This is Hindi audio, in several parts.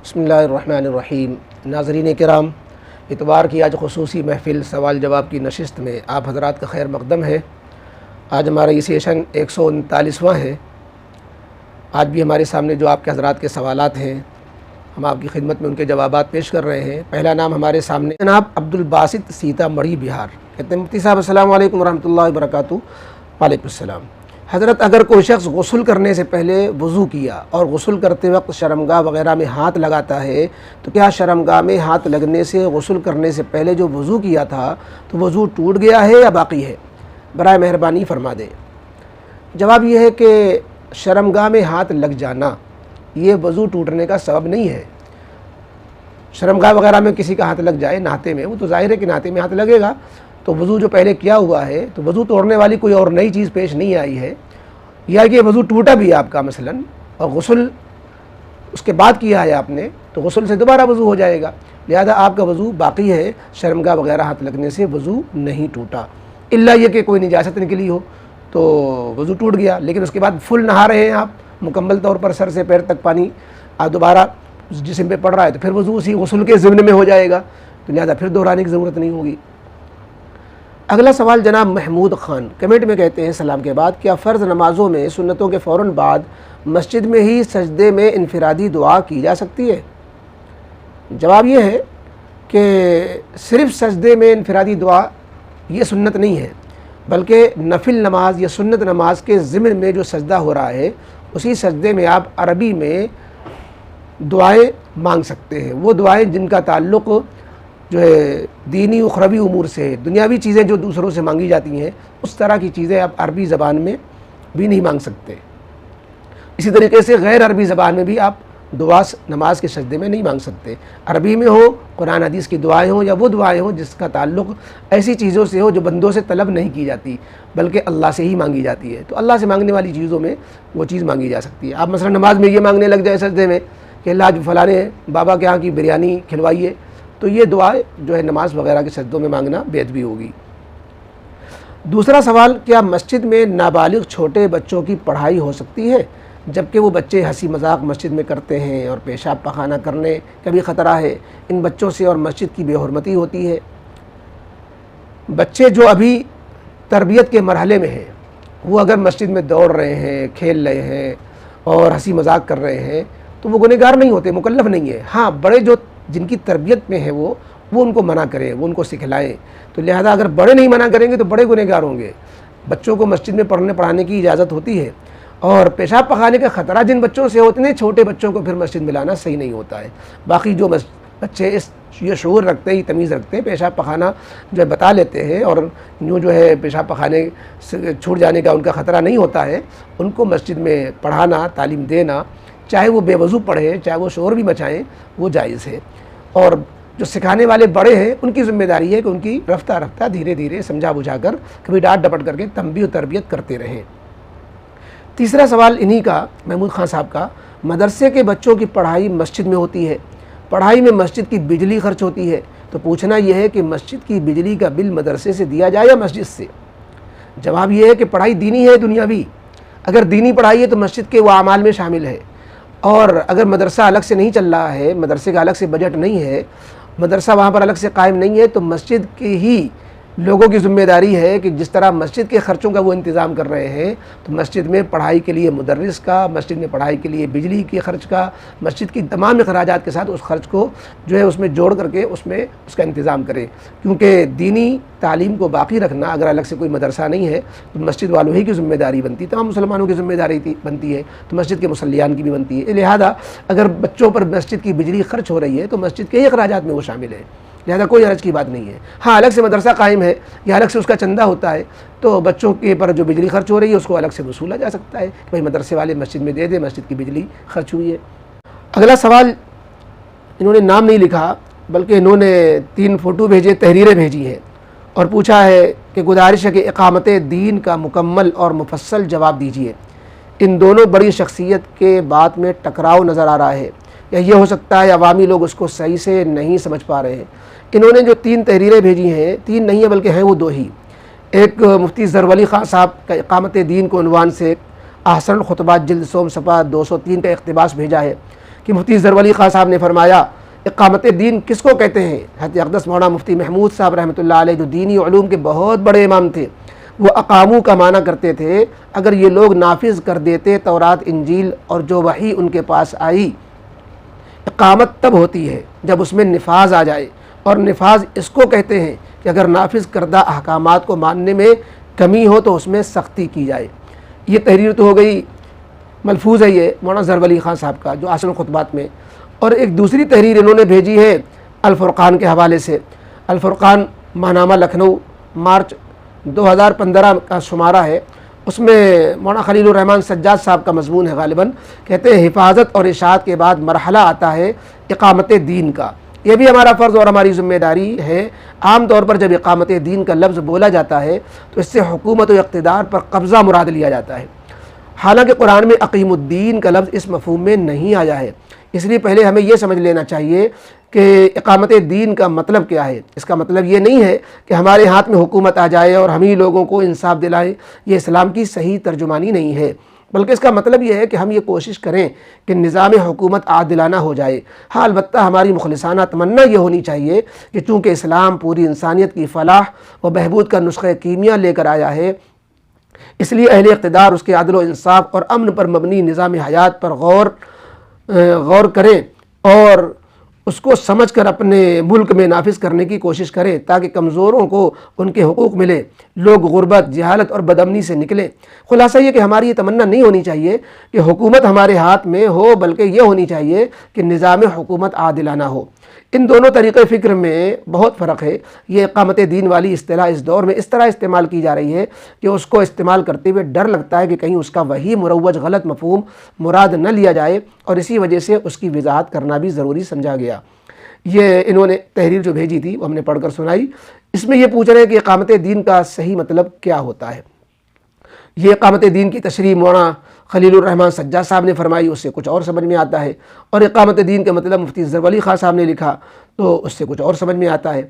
बिस्मिल्लाहिर्रहमानिर्रहीम। नाज़रीन किराम, इतवार की आज ख़ुसूसी महफ़िल सवाल जवाब की नशिस्त में आप हज़रात का खैर मक़दम है। आज हमारा ये सेशन 139वां है। आज भी हमारे सामने जो आपके हज़रात के सवालात हैं, हम आपकी खिदमत में उनके जवाबात पेश कर रहे हैं। पहला नाम हमारे सामने जनाब अब्दुल बासित, सीतामढ़ी, बिहार। कहते हैं मुफ्ती साहब अस्सलामु अलैकुम रहमतुल्लाहि व बरकातुहू। वालेकुम अस्सलाम। हज़रत, अगर कोई शख्स गुस्ल करने से पहले वज़ू किया और गुस्ल करते वक्त शर्मगाह वग़ैरह में हाथ लगाता है, तो क्या शर्मगाह में हाथ लगने से गुस्ल करने से पहले जो वज़ू किया था तो वज़ू टूट गया है या बाकी है? बराए मेहरबानी फरमा दें। जवाब यह है कि शर्मगाह में हाथ लग जाना ये वज़ू टूटने का सबब नहीं है। शर्मगाह वग़ैरह में किसी का हाथ लग जाए नाते में, वो तो ज़ाहिर है कि नाते में हाथ लगेगा, तो वज़ू जो पहले किया हुआ है तो वज़ू तोड़ने वाली कोई और नई चीज़ पेश नहीं आई है, या कि वज़ू टूटा भी है आपका मसलन और गुस्ल उसके बाद किया है आपने, तो गुस्ल से दोबारा वज़ू हो जाएगा। लिहाजा आपका वज़ू बाकी है, शर्मगाह वग़ैरह हाथ लगने से वज़ू नहीं टूटा। इल्ला ये कि कोई निजासत निकली हो तो वज़ू टूट गया, लेकिन उसके बाद फुल नहा रहे हैं आप, मुकम्मल तौर पर सर से पैर तक पानी आप दोबारा जिस्म पे पड़ रहा है, तो फिर वज़ू उसी गुस्ल के ज़िम्न में हो जाएगा, तो लिहाजा फिर दोहराने की ज़रूरत नहीं होगी। अगला सवाल जनाब महमूद ख़ान कमेंट में कहते हैं, सलाम के बाद, क्या फ़र्ज़ नमाज़ों में सुन्नतों के फ़ौरन बाद मस्जिद में ही सजदे में इनफरादी दुआ की जा सकती है? जवाब यह है कि सिर्फ़ सजदे में इनफरादी दुआ ये सुन्नत नहीं है, बल्कि नफिल नमाज या सुन्नत नमाज के ज़िम्न में जो सजदा हो रहा है उसी सजदे में आप अरबी में दुआएँ मांग सकते हैं। वो दुआएँ जिनका ताल्लुक़ जो है दीनी उखरवी उमूर से, दुनियावी चीज़ें जो दूसरों से मांगी जाती हैं, उस तरह की चीज़ें आप अरबी ज़बान में भी नहीं मांग सकते। इसी तरीके से गैर अरबी ज़बान में भी आप दुआ नमाज के सजदे में नहीं मांग सकते। अरबी में हो, कुरान हदीस की दुआएं हों, या वो दुआएं हों जिसका ताल्लुक़ ऐसी चीज़ों से हो जो बंदों से तलब नहीं की जाती बल्कि अल्लाह से ही मांगी जाती है, तो अल्लाह से मांगने वाली चीज़ों में वो चीज़ मांगी जा सकती है। आप मसलन नमाज में ये मांगने लग जाए सजदे में कि अल्लाह आज फ़लाने बाबा के यहाँ की बिरयानी खिलवाइए, तो ये दुआ जो है नमाज वगैरह के सजदों में मांगना बेअदबी होगी। दूसरा सवाल, क्या मस्जिद में नाबालिग छोटे बच्चों की पढ़ाई हो सकती है, जबकि वो बच्चे हंसी मजाक मस्जिद में करते हैं और पेशाब पखाना करने का भी ख़तरा है? इन बच्चों से और मस्जिद की बेहुरमती होती है। बच्चे जो अभी तरबियत के मरहले में हैं, वो अगर मस्जिद में दौड़ रहे हैं, खेल रहे हैं और हंसी मजाक कर रहे हैं, तो वो गुनहगार नहीं होते, मुकल्लफ नहीं है। हाँ, बड़े जो जिनकी तरबियत में है वो उनको मना करें, वो उनको सिखलाएं। तो लिहाजा अगर बड़े नहीं मना करेंगे तो बड़े गुनहगार होंगे। बच्चों को मस्जिद में पढ़ाने की इजाज़त होती है, और पेशाब पखाने का ख़तरा जिन बच्चों से होते हैं, छोटे बच्चों को फिर मस्जिद में लाना सही नहीं होता है। बाकी जो बच्चे ये शऊर रखते हैं, तमीज़ रखते हैं, पेशाब पखाना जो है बता लेते हैं और जो है पेशाब पखाने से छूट जाने का उनका ख़तरा नहीं होता है, उनको मस्जिद में पढ़ाना, तालीम देना, चाहे वो बेवज़ू पढ़ें, चाहे वो शोर भी मचाएँ, वो जायज़ है। और जो सिखाने वाले बड़े हैं उनकी ज़िम्मेदारी है कि उनकी रफ्ता रफ्ता धीरे धीरे समझा बुझा कर, कभी डांट डपट करके तंबीह और तरबियत करते रहें। तीसरा सवाल इन्हीं का, महमूद ख़ान साहब का, मदरसे के बच्चों की पढ़ाई मस्जिद में होती है, पढ़ाई में मस्जिद की बिजली खर्च होती है, तो पूछना यह है कि मस्जिद की बिजली का बिल मदरसे से दिया जाए या मस्जिद से? जवाब यह है कि पढ़ाई दीनी है, दुनियावी। अगर दीनी पढ़ाई है तो मस्जिद के वो अमाल में शामिल है, और अगर मदरसा अलग से नहीं चल रहा है, मदरसे का अलग से बजट नहीं है, मदरसा वहाँ पर अलग से कायम नहीं है, तो मस्जिद के ही लोगों की ज़िम्मेदारी है कि जिस तरह मस्जिद के ख़र्चों का वो इंतज़ाम कर रहे हैं, तो मस्जिद में पढ़ाई के लिए मुदर्रिस का, मस्जिद में पढ़ाई के लिए बिजली के ख़र्च का, मस्जिद की तमाम अखराजात के साथ उस ख़र्च को जो है उसमें जोड़ करके उसमें उसका इंतज़ाम करें। क्योंकि दीनी तालीम को बाकी रखना अगर अलग से कोई मदरसा नहीं है तो मस्जिद वालों ही की ज़िम्मेदारी बनती है, तमाम मुसलमानों की ज़िम्मेदारी बनती है, तो मस्जिद के मुसल्लियान की भी बनती है। लिहाजा अगर बच्चों पर मस्जिद की बिजली खर्च हो रही है तो मस्जिद के ही अखराजात में वो शामिल है, लिहाजा कोई हर्ज की बात नहीं है। हाँ, अलग से मदरसा कायम है या अलग से उसका चंदा होता है, तो बच्चों के पर जो बिजली खर्च हो रही है उसको अलग से वसूला जा सकता है कि भाई मदरसे वाले मस्जिद में दे दे, मस्जिद की बिजली खर्च हुई है। अगला सवाल, इन्होंने नाम नहीं लिखा बल्कि इन्होंने 3 फ़ोटो भेजे, तहरीरें भेजी हैं और पूछा है कि गुजारिश है कि इक़ामत दीन का मुकम्मल और मुफस्सल जवाब दीजिए। इन दोनों बड़ी शख्सियत के बात में टकराव नज़र आ रहा है, या ये हो सकता है अवामी लोग उसको सही से नहीं समझ पा रहे हैं। इन्होंने जो 3 तहरीरें भेजी हैं, 3 नहीं है बल्कि हैं वो 2 ही। एक मुफ्ती ज़रवली ख़ान साहब का इक़ामत दीन को उन्वान से अहसन खुतबात जिल्द सोम सफ़ा 203 का इक़्तिबास भेजा है कि मुफ्ती ज़रवली खां साहब ने फरमाया इक़ामत दीन किसको कहते हैं। हज़रत अक़दस मौलाना मुफ्ती महमूद साहब रहमतुल्लाह अलैह जो दीनी उलूम के बहुत बड़े इमाम थे, वो अक़ामू का माना करते थे। अगर ये लोग नाफिज कर देते तौरात इंजील और जो वही उनके पास आई, इक़ामत तब होती है जब उसमें निफाज आ जाए, और निफाज इसको कहते हैं कि अगर नाफिज करदा अहकामात को मानने में कमी हो तो उसमें सख्ती की जाए। ये तहरीर तो हो गई, मलफूज़ है ये मौलाना ज़रवली खां साहब का जो आसन खुतबात में। और एक दूसरी तहरीर इन्होंने भेजी है अल-फ़ुरक़ान के हवाले से। अल-फ़ुरक़ान माहनामा लखनऊ मार्च 2015 का शुमारा है। उसमें मौलाना खलीलुर रहमान सज्जाद साहब का मज़मून है गालिबन। कहते हैं हिफाजत और इशाअत के बाद मरहला आता है इक़ामत दीन का। ये भी हमारा फ़र्ज़ और हमारी ज़िम्मेदारी है। आम तौर पर जब इक़ामत दीन का लफ्ज़ बोला जाता है तो इससे हुकूमत और इक़्तिदार पर कब्ज़ा मुराद लिया जाता है। हालांकि कुरान में अक़ीमुद्दीन का लफ्ज़ इस मफ़हूम में नहीं आया है। इसलिए पहले हमें यह समझ लेना चाहिए कि इक़ामत दीन का मतलब क्या है। इसका मतलब ये नहीं है कि हमारे हाथ में हुकूमत आ जाए और हम ही लोगों को इंसाफ दिलाए। ये इस्लाम की सही तर्जुमानी नहीं है, बल्कि इसका मतलब यह है कि हम ये कोशिश करें कि निज़ाम हुकूमत आदिलाना हो जाए। हाँ, अलबत्ता हमारी मुखलिसाना तमन्ना ये होनी चाहिए कि चूँकि इस्लाम पूरी इंसानियत की फ़लाह व बहबूद का नुस्ख़ा कीमिया लेकर आया है, इसलिए अहले इक़्तिदार उसके अदल व इंसाफ और अमन पर मबनी निज़ाम हयात पर गौर करें और उसको समझ कर अपने मुल्क में नाफिज करने की कोशिश करें, ताकि कमज़ोरों को उनके हुकूक मिले, लोग गुर्बत, जहालत और बदअमनी से निकलें। खुलासा ये कि हमारी ये तमन्ना नहीं होनी चाहिए कि हुकूमत हमारे हाथ में हो, बल्कि ये होनी चाहिए कि निज़ाम हुकूमत आदिलाना हो। इन दोनों तरीक़े फ़िक्र में बहुत फ़र्क है। ये इक़ामत दीन वाली इस्तिलाह इस दौर में इस तरह इस्तेमाल की जा रही है कि उसको इस्तेमाल करते हुए डर लगता है कि कहीं उसका वही मुरव्वज गलत मफ़हूम मुराद न लिया जाए, और इसी वजह से उसकी वजाहत करना भी ज़रूरी समझा गया। ये इन्होंने तहरीर जो भेजी थी वो हमने पढ़कर सुनाई। इसमें ये पूछ रहे हैं कि इक़ामत दीन का सही मतलब क्या होता है। ये इक़ामत दीन की तशरीह मौलाना खलीलुर रहमान सज्जाद साहब ने फरमाई, उससे कुछ और समझ में आता है, और इक़ामत दीन के मतलब मुफ्ती ज़रवली खां साहब ने लिखा तो उससे कुछ और समझ में आता है।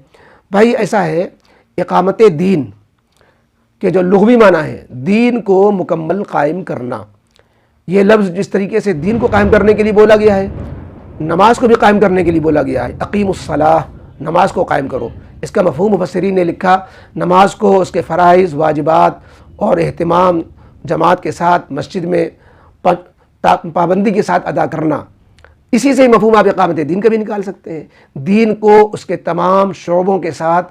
भाई ऐसा है, इक़ामत दीन के जो लुग़वी माना है, दीन को मुकम्मल कायम करना। ये लफ्ज़ जिस तरीके से दीन को कायम करने के लिए बोला गया है, नमाज को भी कायम करने के लिए बोला गया है। अक़ीमुस्सलाह, नमाज को कायम करो। इसका मफ़हूम मुफ़स्सिरीन ने लिखा, नमाज को उसके फ़राइज़, वाजिबात और एहतिमाम जमात के साथ मस्जिद में पाबंदी के साथ अदा करना। इसी से मफ़हूम आप इक़ामत दीन का भी निकाल सकते हैं। दीन को उसके तमाम शोबों के साथ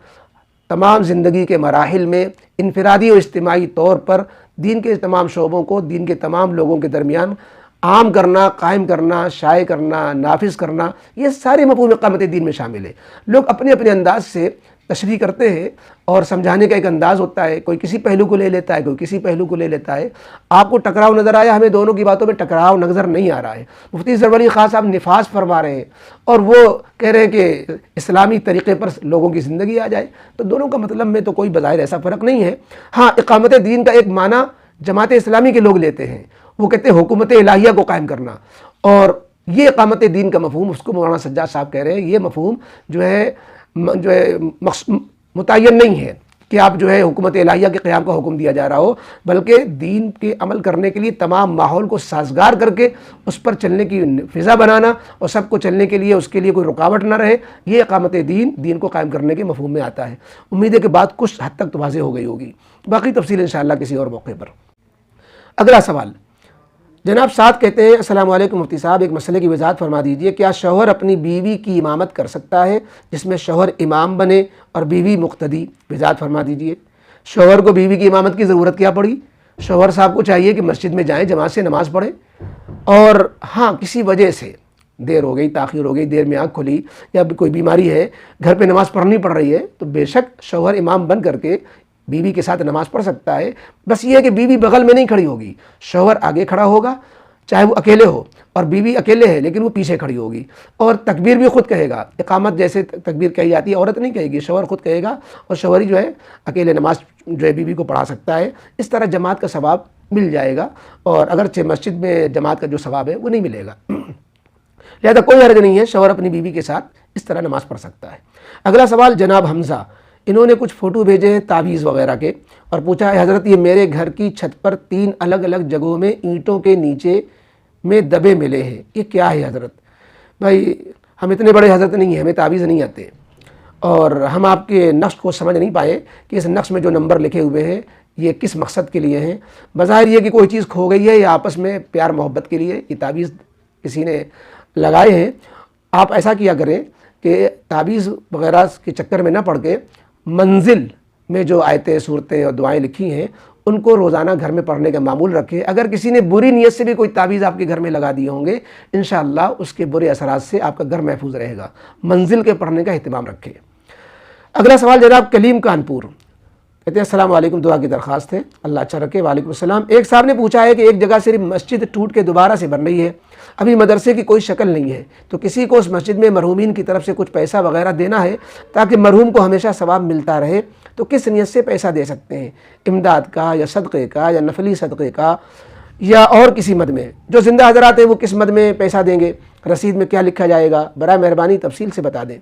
तमाम ज़िंदगी के मराहिल में इनफरादी और इज्तिमाई तौर पर दीन के तमाम शोबों को दीन के तमाम लोगों के दरमियान आम करना, कायम करना, शाये करना, नाफिज करना, ये सारे मफ़हूम इक़ामत दीन में शामिल है। लोग अपने अपने अंदाज से तशरीह करते हैं और समझाने का एक अंदाज़ होता है। कोई किसी पहलू को ले लेता है, कोई किसी पहलू को ले लेता है। आपको टकराव नज़र आया, हमें दोनों की बातों में टकराव नज़र नहीं आ रहा है। मुफ्ती ज़रवली खां साहब निफाज फरमा रहे हैं और वो कह रहे हैं कि इस्लामी तरीक़े पर लोगों की ज़िंदगी आ जाए। तो दोनों का मतलब में तो कोई बज़ाहिर ऐसा फ़र्क नहीं है। हाँ, इक़ामत दीन का एक माना जमात इस्लामी के लोग लेते हैं, वो कहते हैं हुकूमत इलाहिया को कायम करना, और ये इक़ामत दीन का मफ़हूम उसको मौलाना सज्जाद साहब कह रहे हैं। ये मफ़हूम जो है मुतय्यन नहीं है कि आप जो है हुकूमत इलाहिया के क़याम का हुक्म दिया जा रहा हो, बल्कि दीन के अमल करने के लिए तमाम माहौल को साजगार करके उस पर चलने की फ़िज़ा बनाना और सबको चलने के लिए उसके लिए कोई रुकावट ना रहे, ये इक़ामत दीन को कायम करने के मफ़हूम में आता है। उम्मीद है कि बात कुछ हद तक तो वाज़ेह हो गई होगी, बाकी तफसील इंशाअल्लाह किसी और मौके पर। अगला सवाल, जनाब साथ कहते हैं, अस्सलाम वालेकुम मुफ्ती साहब, एक मसले की वजाहत फरमा दीजिए। क्या शौहर अपनी बीवी की इमामत कर सकता है जिसमें शौहर इमाम बने और बीवी मुक्तदी? वजाहत फरमा दीजिए। शौहर को बीवी की इमामत की ज़रूरत क्या पड़ी? शौहर साहब को चाहिए कि मस्जिद में जाएँ, जमात से नमाज़ पढ़ें, और हाँ किसी वजह से देर हो गई, ताख़ीर हो गई, देर में आँख खुली या कोई बीमारी है, घर पे नमाज़ पढ़नी पड़ रही है, तो बेशक शौहर इमाम बन करके बीवी के साथ नमाज़ पढ़ सकता है। बस ये है कि बीवी बगल में नहीं खड़ी होगी, शौहर आगे खड़ा होगा, चाहे वो अकेले हो, और बीवी अकेले है लेकिन वो पीछे खड़ी होगी, और तकबीर भी खुद कहेगा। इक़ामत जैसे तकबीर कही जाती है, औरत नहीं कहेगी, शौहर खुद कहेगा, और शौहरी जो है अकेले नमाज जो है बीवी को पढ़ा सकता है। इस तरह जमात का सवाब मिल जाएगा, और अगरचे मस्जिद में जमात का जो सवाब है वो नहीं मिलेगा। लिहाजा कोई हर्ज नहीं है, शौहर अपनी बीवी के साथ इस तरह नमाज़ पढ़ सकता है। अगला सवाल, जनाब हमज़ा, इन्होंने कुछ फ़ोटो भेजे हैं तावीज़ वगैरह के, और पूछा है, हज़रत ये मेरे घर की छत पर 3 अलग अलग जगहों में ईंटों के नीचे में दबे मिले हैं, ये क्या है हज़रत? भाई हम इतने बड़े हज़रत नहीं हैं, हमें तावीज़ नहीं आते, और हम आपके नक्श को समझ नहीं पाए कि इस नक्श में जो नंबर लिखे हुए हैं ये किस मकसद के लिए हैं। बज़ाहिर ये कि कोई चीज़ खो गई है या आपस में प्यार मोहब्बत के लिए ये तावीज़ किसी ने लगाए हैं। आप ऐसा किया करें कि तावीज़ वगैरह के चक्कर में ना पड़ के मंजिल में जो आयतें, सूरतें और दुआएं लिखी हैं उनको रोज़ाना घर में पढ़ने का मामूल रखें। अगर किसी ने बुरी नीयत से भी कोई तावीज़ आपके घर में लगा दिए होंगे, इंशाअल्लाह उसके बुरे असरात से आपका घर महफूज रहेगा। मंजिल के पढ़ने का एहतमाम रखें। अगला सवाल जनाब कलीम कानपुर कहते हैं अस्सलाम वालेकुम, दुआ की दरख्वास्त है, अल्लाह अच्छा रखे। वालेकुम सलाम। एक साहब ने पूछा है कि एक जगह सिर्फ मस्जिद टूट के दोबारा से बन रही है, अभी मदरसे की कोई शक्ल नहीं है, तो किसी को उस मस्जिद में मरहूमीन की तरफ से कुछ पैसा वगैरह देना है ताकि मरहूम को हमेशा सवाब मिलता रहे, तो किस नीयत से पैसा दे सकते हैं? इमदाद का या सदक़े का या नफली सदक़े का या और किसी मद में? जो ज़िंदा हज़रात हैं वो किस मद में पैसा देंगे? रसीद में क्या लिखा जाएगा? बराए मेहरबानी तफसील से बता दें।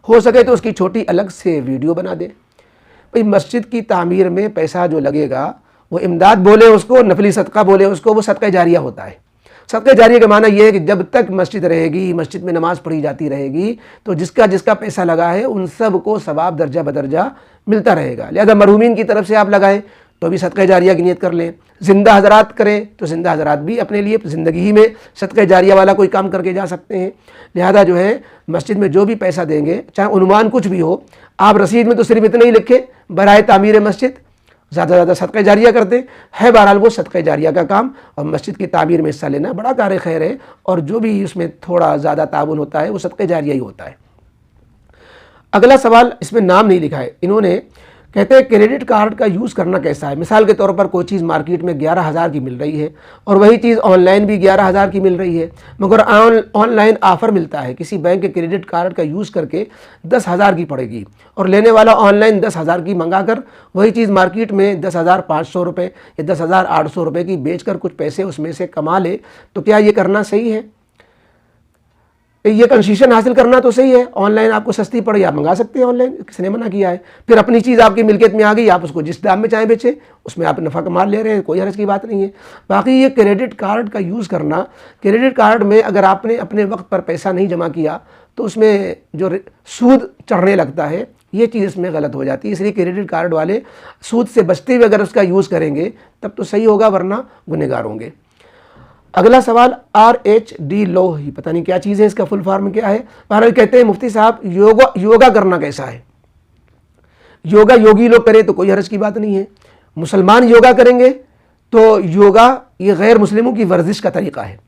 हो सके तो उसकी छोटी अलग से वीडियो बना दें। भाई मस्जिद की तामीर में पैसा जो लगेगा वो इमदाद बोले उसको, नफली सदका बोले उसको, वो सदका जारिया होता है। सदका जारिया का माना यह है कि जब तक मस्जिद रहेगी, मस्जिद में नमाज़ पढ़ी जाती रहेगी, तो जिसका जिसका पैसा लगा है उन सब को सवाब दर्जा बदर्जा मिलता रहेगा। लिहाजा मरहूमीन की तरफ से आप लगाएं तो भी सदका जारिया की नियत कर लें। ज़िंदा हज़रात करें तो ज़िंदा हज़रात भी अपने लिए ज़िंदगी ही में सदका जारिया वाला कोई काम करके जा सकते हैं। लिहाजा जो है मस्जिद में जो भी पैसा देंगे, चाहे उन्वान कुछ भी हो, आप रसीद में तो सिर्फ इतना ही लिखें बराए तामीर मस्जिद, ज़्यादा से ज़्यादा सदका जारिया करते हैं। बहरहाल वो सदका जारिया का काम और मस्जिद की तामीर में हिस्सा लेना बड़ा कार खैर है, और जो भी उसमें थोड़ा ज़्यादा ताउन होता है वो सदका जारिया ही होता है। अगला सवाल, इसमें नाम नहीं लिखा है, इन्होंने कहते हैं क्रेडिट कार्ड का यूज़ करना कैसा है? मिसाल के तौर पर कोई चीज़ मार्केट में 11,000 की मिल रही है और वही चीज़ ऑनलाइन भी 11,000 की मिल रही है, मगर ऑनलाइन ऑफ़र मिलता है किसी बैंक के क्रेडिट कार्ड का यूज़ करके 10,000 की पड़ेगी, और लेने वाला ऑनलाइन 10,000 की मंगा कर वही चीज़ मार्केट में 10,500 रुपये या 10,800 रुपये की बेच कर कुछ पैसे उसमें से कमा ले, तो क्या ये करना सही है? ये कंसेशन हासिल करना तो सही है, ऑनलाइन आपको सस्ती पड़ी आप मंगा सकते हैं ऑनलाइन, किसने मना किया है? फिर अपनी चीज़ आपकी मिल्कियत में आ गई, आप उसको जिस दाम में चाहे बेचें, उसमें आप नफ़ा कमा ले रहे हैं, कोई हर्ज की बात नहीं है। बाकी ये क्रेडिट कार्ड का यूज़ करना, क्रेडिट कार्ड में अगर आपने अपने वक्त पर पैसा नहीं जमा किया तो उसमें जो सूद चढ़ने लगता है, ये चीज़ इसमें गलत हो जाती है। इसलिए क्रेडिट कार्ड वाले सूद से बचते हुए अगर उसका यूज़ करेंगे तब तो सही होगा, वरना गुनहगार होंगे। अगला सवाल RHD लो, ही पता नहीं क्या चीज़ है, इसका फुल फॉर्म क्या है। बहरहाल कहते हैं मुफ्ती साहब योगा करना कैसा है? योगा योगी लोग करें तो कोई हर्ज की बात नहीं है, मुसलमान योगा करेंगे तो योगा ये गैर मुस्लिमों की वर्जिश का तरीक़ा है।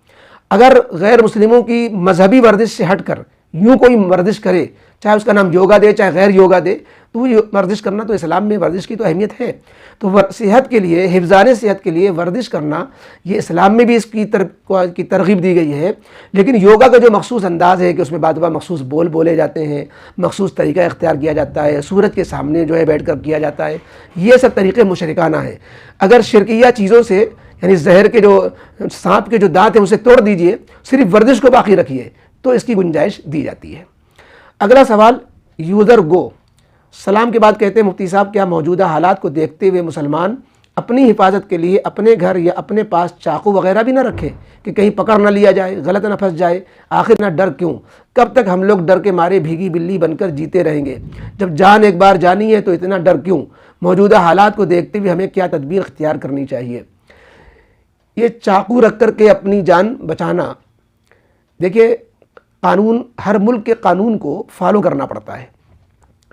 अगर गैर मुस्लिमों की मजहबी वर्जिश से हटकर यूँ कोई वर्जिश करे, चाहे उसका नाम योगा दे चाहे गैर योगा दे, तो वो वर्जिश करना तो इस्लाम में वर्जिश की तो अहमियत है। तो सेहत के लिए, हिफ्ज़ान सेहत के लिए वर्जिश करना, ये इस्लाम में भी इसकी तरगीब दी गई है। लेकिन योगा का जो मखसूस अंदाज़ है कि उसमें बाद मखसूस बोल बोले जाते हैं, मखसूस तरीका इख्तियार किया जाता है, सूरज के सामने जो है बैठ कर किया जाता है, ये सब तरीक़े मुशरिकाना है। अगर शिरकिया चीज़ों से, यानी जहर के जो सांप के जो दांत हैं उसे तोड़ दीजिए, सिर्फ वर्जिश को बाकी रखिए, तो इसकी गुंजाइश दी जाती है। अगला सवाल यूज़र गो सलाम के बाद कहते हैं मुफ्ती साहब क्या मौजूदा हालात को देखते हुए मुसलमान अपनी हिफाजत के लिए अपने घर या अपने पास चाकू वगैरह भी ना रखें कि कहीं पकड़ ना लिया जाए, गलत ना फंस जाए? आखिर ना डर क्यों? कब तक हम लोग डर के मारे भीगी बिल्ली बनकर जीते रहेंगे? जब जान एक बार जानी है तो इतना डर क्यों? मौजूदा हालात को देखते हुए हमें क्या तदबीर इख्तियार करनी चाहिए? ये चाकू रख कर के अपनी जान बचाना, देखिए कानून, हर मुल्क के कानून को फॉलो करना पड़ता है।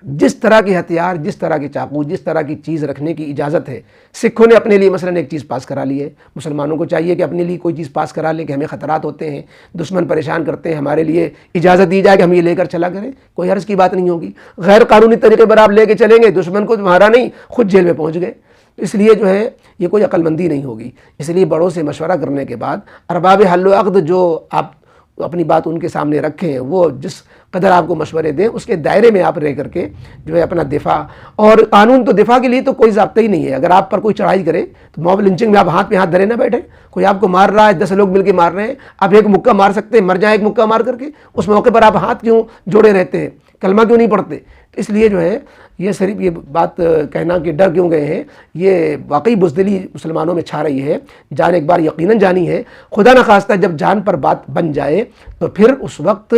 जिस तरह के हथियार, जिस तरह के चाकू, जिस तरह की चीज़ रखने की इजाज़त है, सिखों ने अपने लिए मसलन एक चीज़ पास करा ली है, मुसलमानों को चाहिए कि अपने लिए कोई चीज़ पास करा लें कि हमें ख़तरात होते हैं, दुश्मन परेशान करते हैं, हमारे लिए इजाज़त दी जाए कि हम ये लेकर चला करें, कोई हर्ज की बात नहीं होगी। गैर कानूनी तरीके पर आप लेके चलेंगे, दुश्मन को मारा नहीं, खुद जेल में पहुँच गए। इसलिए जो है ये कोई अक्लमंदी नहीं होगी। इसलिए बड़ों से मशवरा करने के बाद अरबाब हल्ल व अक़्द जो आप अपनी बात उनके सामने रखें, वो जिस कदर आपको मशवरे दें उसके दायरे में आप रह करके जो है अपना दिफा, और कानून तो दिफा के लिए तो कोई ज़ाब्ता ही नहीं है। अगर आप पर कोई चढ़ाई करे तो मॉब लिंचिंग में आप हाथ पे हाथ धरे ना बैठे। कोई आपको मार रहा है, 10 लोग मिलकर मार रहे हैं, आप एक मुक्का मार सकते हैं, मर जाए एक मुक्का मार करके, उस मौके पर आप हाथ क्यों जोड़े रहते हैं? कलमा क्यों नहीं पढ़ते। तो इसलिए जो है ये सिर्फ ये बात कहना कि डर क्यों गए हैं, ये वाकई बुज़दिली मुसलमानों में छा रही है। जान एक बार यकीनन जानी है, खुदा न खास्ता जब जान पर बात बन जाए तो फिर उस वक्त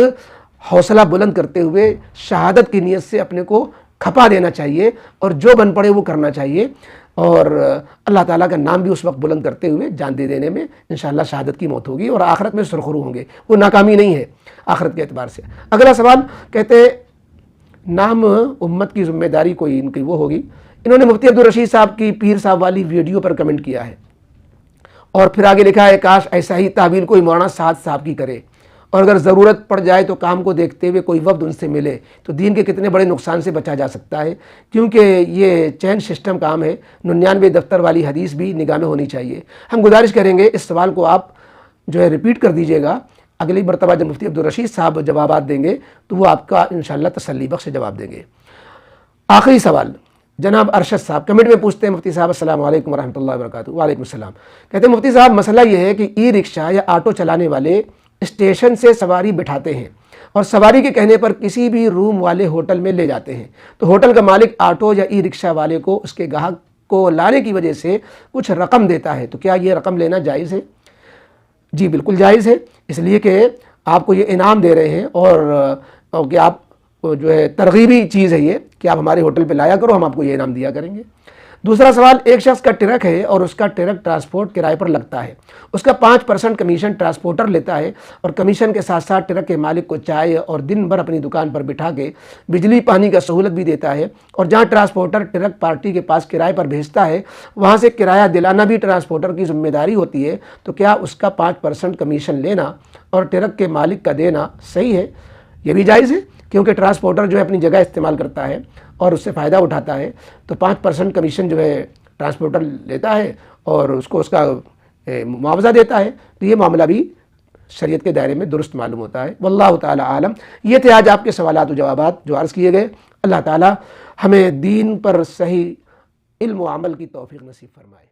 हौसला बुलंद करते हुए शहादत की नीयत से अपने को खपा देना चाहिए और जो बन पड़े वो करना चाहिए, और अल्लाह ताला का नाम भी उस वक्त बुलंद करते हुए जान दे देने में इंशाअल्लाह शहादत की मौत होगी और आखिरत में सुरखरू होंगे। वो नाकामी नहीं है आखिरत के एतबार से। अगला सवाल कहते नाम उम्मत की ज़िम्मेदारी कोई इनकी वो होगी। इन्होंने मुफ्ती अब्दुल रशीद साहब की पीर साहब वाली वीडियो पर कमेंट किया है और फिर आगे लिखा है काश ऐसा ही तावील कोई मौलाना साद साहब की करे, और अगर ज़रूरत पड़ जाए तो काम को देखते हुए कोई वफ्द उनसे मिले तो दीन के कितने बड़े नुकसान से बचा जा सकता है, क्योंकि ये चैन सिस्टम काम है। 99 दफ्तर वाली हदीस भी निगाह में होनी चाहिए। हम गुजारिश करेंगे इस सवाल को आप जो है रिपीट कर दीजिएगा। अगली मरतबा जब मुफ्ती अब्दुल रशीद साहब जवाबात देंगे तो वो आपका इंशाअल्लाह तसल्ली बख्श जवाब देंगे। आखिरी सवाल जनाब अरशद साहब कमेंट में पूछते हैं, मुफ्ती साहब अस्सलाम वालेकुम रहमतुल्लाहि व बरकातहू। वालेकुम सलाम। कहते हैं मुफ्ती साहब मसला ये है कि ई रिक्शा या ऑटो चलाने वाले स्टेशन से सवारी बिठाते हैं और सवारी के कहने पर किसी भी रूम वाले होटल में ले जाते हैं, तो होटल का मालिक ऑटो या ई रिक्शा वाले को उसके ग्राहक को लाने की वजह से कुछ रकम देता है, तो क्या ये रकम लेना जायज़ है? जी बिल्कुल जायज़ है, इसलिए कि आपको ये इनाम दे रहे हैं और कि आप जो है तरगीबी चीज़ है ये कि आप हमारे होटल पे लाया करो, हम आपको ये इनाम दिया करेंगे। दूसरा सवाल, एक शख्स का ट्रक है और उसका ट्रक ट्रांसपोर्ट किराए पर लगता है, उसका 5% कमीशन ट्रांसपोर्टर लेता है और कमीशन के साथ साथ ट्रक के मालिक को चाय और दिन भर अपनी दुकान पर बिठा के बिजली पानी का सहूलत भी देता है, और जहां ट्रांसपोर्टर ट्रक पार्टी के पास किराए पर भेजता है वहां से किराया दिलाना भी ट्रांसपोर्टर की जिम्मेदारी होती है, तो क्या उसका 5% कमीशन लेना और ट्रक के मालिक का देना सही है? यह भी जायज़ है, क्योंकि ट्रांसपोर्टर जो है अपनी जगह इस्तेमाल करता है और उससे फ़ायदा उठाता है, तो 5% कमीशन जो है ट्रांसपोर्टर लेता है और उसको उसका मुआवजा देता है, तो ये मामला भी शरीयत के दायरे में दुरुस्त मालूम होता है। वल्लाहु ताला आलम। ये थे आज आपके सवालात व जवाबात जो अर्ज़ किए गए। अल्लाह ताला हमें दीन पर सही इल्म व अमल की तौफीक नसीब फरमाए।